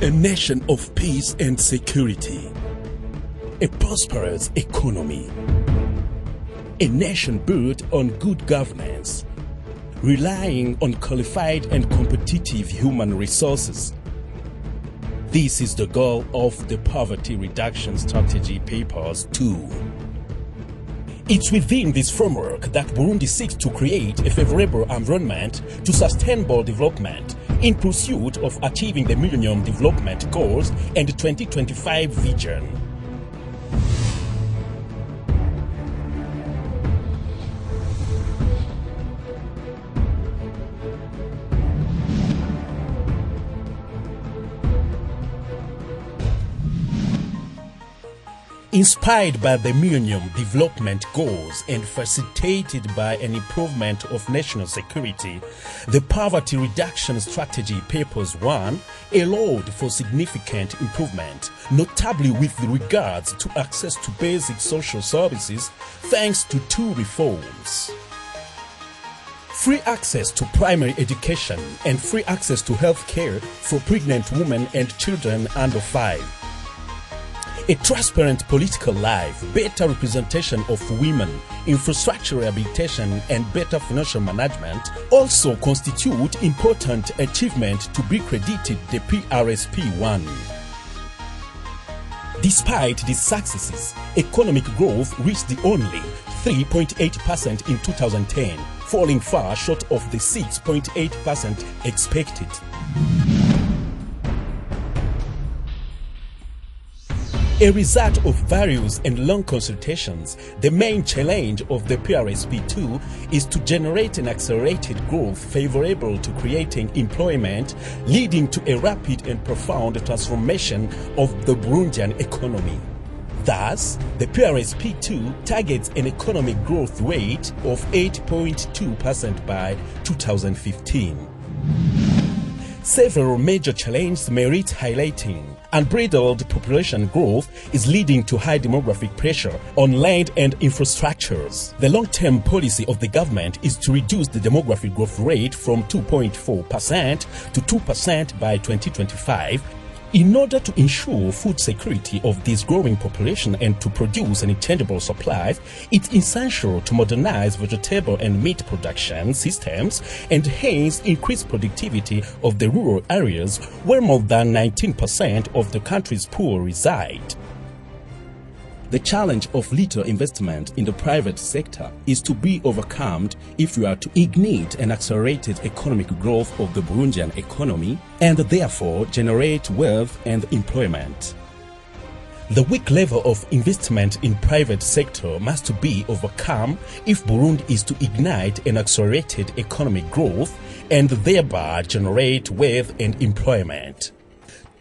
A nation of peace and security. A prosperous economy. A nation built on good governance, relying on qualified and competitive human resources. This is the goal of the Poverty Reduction Strategy Papers 2. It's within this framework that Burundi seeks to create a favorable environment to sustainable development in pursuit of achieving the Millennium Development Goals and the 2025 vision. Inspired by the Millennium Development Goals and facilitated by an improvement of national security, the Poverty Reduction Strategy Papers 1 allowed for significant improvement, notably with regards to access to basic social services, thanks to two reforms: free access to primary education and free access to health care for pregnant women and children under 5. A transparent political life, better representation of women, infrastructure rehabilitation and better financial management also constitute important achievements to be credited the PRSP1. Despite these successes, economic growth reached the only 3.8% in 2010, falling far short of the 6.8% expected. A result of various and long consultations, the main challenge of the PRSP2 is to generate an accelerated growth favorable to creating employment, leading to a rapid and profound transformation of the Burundian economy. Thus, the PRSP2 targets an economic growth rate of 8.2% by 2015. Several major challenges merit highlighting. Unbridled population growth is leading to high demographic pressure on land and infrastructures. The long-term policy of the government is to reduce the demographic growth rate from 2.4% to 2% by 2025 in order to ensure food security of this growing population and to produce an intangible supplies. It's essential to modernize vegetable and meat production systems and hence increase productivity of the rural areas where more than 19% of the country's poor reside. The challenge of little investment in the private sector is to be overcome if we are to ignite an accelerated economic growth of the Burundian economy and therefore generate wealth and employment. The weak level of investment in private sector must be overcome if Burundi is to ignite an accelerated economic growth and thereby generate wealth and employment.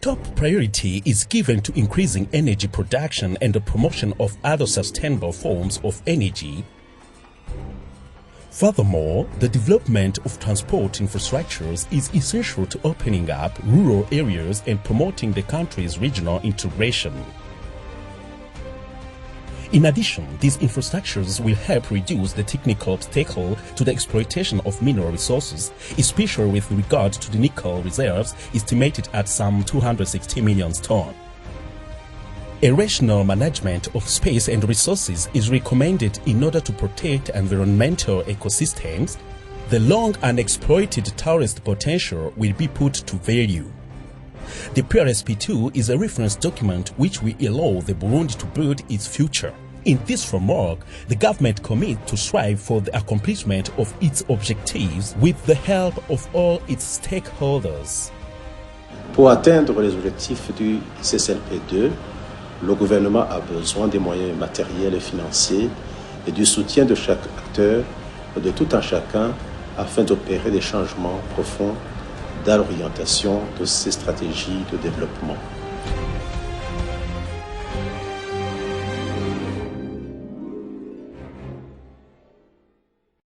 Top priority is given to increasing energy production and the promotion of other sustainable forms of energy. Furthermore, the development of transport infrastructures is essential to opening up rural areas and promoting the country's regional integration. In addition, these infrastructures will help reduce the technical obstacle to the exploitation of mineral resources, especially with regard to the nickel reserves estimated at some 260 million tons. A rational management of space and resources is recommended in order to protect environmental ecosystems. The long unexploited tourist potential will be put to value. The PRSP2 is a reference document which will allow the Burundi to build its future. In this framework, the government commits to strive for the accomplishment of its objectives with the help of all its stakeholders. Pour atteindre les objectifs du CSLP2, le gouvernement a besoin des moyens matériels et financiers et du soutien de chaque acteur et de tout un chacun afin d'opérer des changements profonds dans l'orientation de ces stratégies de développement.